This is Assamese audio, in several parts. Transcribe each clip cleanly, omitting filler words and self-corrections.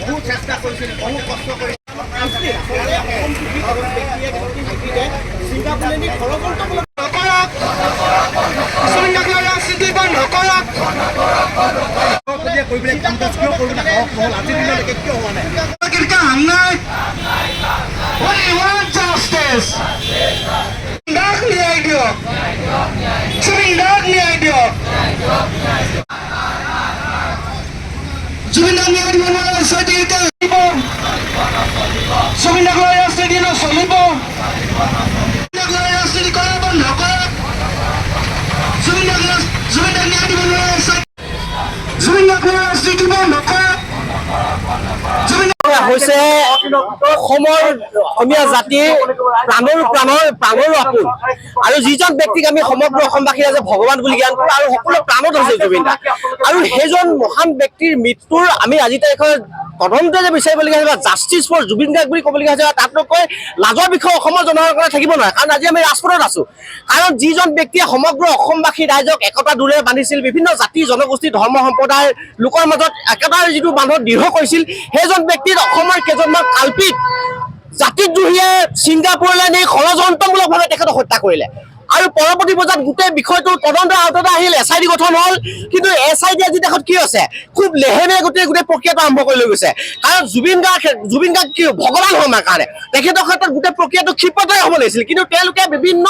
বহু চেষ্টা কৰিছিল, বহু কষ্ট কৰিছিল। জুবিনদাক ন্যায় দিব নোৱাৰে জুবিনদাক লৈ ৰাজনীতি নচলিব, ৰাজনীতি কৰা বন্ধ কৰা। জুবিনদাক ন্যায় দিব নোৱাৰে, জুবিনদাক লৈ ৰাজনীতি বন্ধ কৰা। হৈছে অসমৰ অসমীয়া জাতিৰ প্ৰাণৰ আপোন আৰু যিজন ব্যক্তিক আমি সমগ্ৰ অসমবাসী ৰাইজে ভগৱান বুলি জ্ঞান কৰোঁ আৰু সকলো প্ৰাণত হৈছে জুবিন দা। আৰু সেইজন মহান ব্যক্তিৰ মৃত্যুৰ আমি আজি তাৰিখত তদন্ত যে বিচাৰিবলগীয়া হৈছে বা জাষ্টিছ ফৰ জুবিন গাৰ্গ বুলি ক'বলগীয়া হৈছে, তাতকৈ লাজৰ বিষয়ে অসমৰ জনসাধাৰণে থাকিব নোৱাৰে। কাৰণ আজি আমি ৰাজপথত আছো, কাৰণ যিজন ব্যক্তিয়ে সমগ্ৰ অসমবাসী ৰাইজক একতা দোলেৰে বান্ধিছিল, বিভিন্ন জাতি জনগোষ্ঠী ধৰ্ম সম্প্ৰদায়ৰ লোকৰ মাজত একতাৰ যিটো বান্ধত দৃঢ় কৰিছিল, সেইজন ব্যক্তিক অসমৰ কেইজনমান কাল্পিক জাতিদ্ৰোহীয়ে ছিংগাপুৰলৈ নি ষড়যন্ত্ৰমূলকভাৱে তেখেতক হত্যা কৰিলে। আৰু পৰৱৰ্তী পৰ্যায়ত গোটেই বিষয়টো তদন্তৰ আওতাত আহিল, SIT গঠন হ'ল। কিন্তু SIT আজি দেশত কি হৈছে, খুব লেহেমে গোটেই প্ৰক্ৰিয়াটো আৰম্ভ কৰি লৈ গৈছে। কাৰণ জুবিন গাৰ্গ কি ভগৱান হয় আমাৰ কাৰণে, তেখেতৰ ক্ষেত্ৰত গোটেই প্ৰক্ৰিয়াটো ক্ষিপ্ৰতাৰে হ'ব লাগিছিল। কিন্তু তেওঁলোকে বিভিন্ন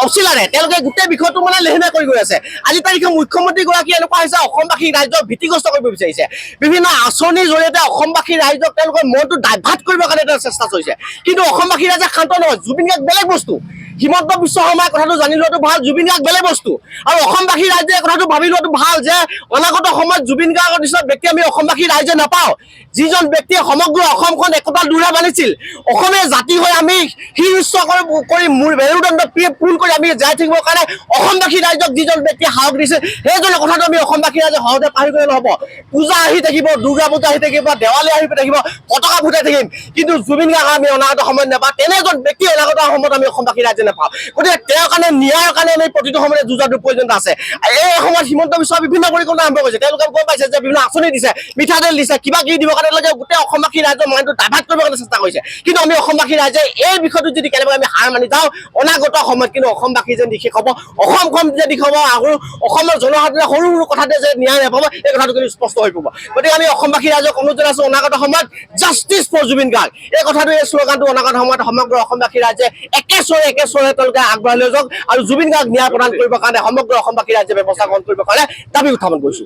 অচিলাৰে তেওঁলোকে গোটেই বিষয়টো লেহেমে কৰি গৈ আছে। আজি তাৰিখে মুখ্যমন্ত্ৰীগৰাকী এনেকুৱা হৈছে অসমবাসী ৰাইজক ভীতিগ্ৰস্ত কৰিব বিচাৰিছে। বিভিন্ন আঁচনিৰ জৰিয়তে অসমবাসী ৰাইজক তেওঁলোকৰ মনটো ডাইভাৰ্ট কৰিবৰ কাৰণে তেওঁ চেষ্টা কৰিছে। কিন্তু অসমবাসী ৰাইজে শান্ত নহয়। জুবিন গাৰ্গ বেলেগ বস্তু, হিমন্ত বিশ্ব শৰ্মাই কথাটো জানি লোৱাটো ভাল, জুবিন গাৰ্গ বেলেগ বস্তু। আৰু অসমবাসী ৰাইজে কথাটো ভাবি লোৱাটো ভাল যে অনাগত সময়ত জুবিন গাৰ্গৰ নিচিনা ব্যক্তি আমি অসমবাসী ৰাইজে নাপাওঁ, যিজন ব্যক্তিয়ে সমগ্ৰ অসমখন একতা দোলেৰে বান্ধিছিল। অসমীয়া জাতি হৈ আমি শীৰ্ষ কৰি মূৰ মেৰুদণ্ড পূণ কৰি আমি জীয়াই থাকিবৰ কাৰণে অসমবাসী ৰাইজক যিজন ব্যক্তিয়ে সাহস দিছিল, সেইজনৰ কথাটো আমি অসমবাসী ৰাইজে সহজে পাহৰি গ'লে নহ'ব। পূজা আহি থাকিব, দুৰ্গা পূজা আহি থাকিব, দেৱালী আহি থাকিব, পতাকা ফুটাই থাকিম, কিন্তু জুবিন গাৰ্গ আমি অনাগত সময়ত নাপাওঁ। তেনে এজন ব্যক্তি অনাগত সময়ত আমি অসমবাসী ৰাইজে নাপাওঁ। গতিকে তেওঁৰ কাৰণে ন্যায়ৰ কাৰণে আমি প্ৰতিটো সময়তে যুঁজাটো প্ৰয়োজনীয়তা আছে। এই সময়ত হিমন্ত বিশ্ব বিভিন্ন পৰিকল্পনা আৰম্ভ কৰিছে। তেওঁলোকে গম পাইছে যে বিভিন্ন আঁচনি দিছে, মিঠাতেল দিছে, কিবা কিবি দিবৰ কাৰণে তেওঁলোকে গোটেই অসমবাসী ৰাইজৰ মাইণ্ডটো ডাইভাৰ্ট কৰিবৰ কাৰণে চেষ্টা কৰিছে। কিন্তু আমি অসমবাসী ৰাইজে এই বিষয়টোত যদি কেনেবাকৈ আমি হাৰ মানি যাওঁ, অনাগত সময়ত কিন্তু অসমবাসী যেন দিশে হ'ব, অসমখন যে দিশ হ'ব, আৰু অসমৰ জনসাধাৰণে সৰু সৰু কথাতে যে ন্যায় নাপাব, এই কথাটো কিন্তু স্পষ্ট হৈ পৰিব। গতিকে আমি অসমবাসী ৰাইজক অনুৰোধ জনাইছো, অনাগত সময়ত জাষ্টিছ ফৰ জুবিন গাৰ্গ এই কথাটো, এই শ্লোগানটো অনাগত সময়ত সমগ্ৰ অসমবাসী ৰাইজে একেস্বৰে তেওঁলোকে আগবঢ়াই লৈ যাওক আৰু জুবিন গাৰ্গ ন্যায় প্ৰদান কৰিবৰ কাৰণে সমগ্ৰ অসমবাসী ৰাইজে ব্যৱস্থা গ্ৰহণ কৰিবৰ কাৰণে দাবী উত্থাপন কৰিছো।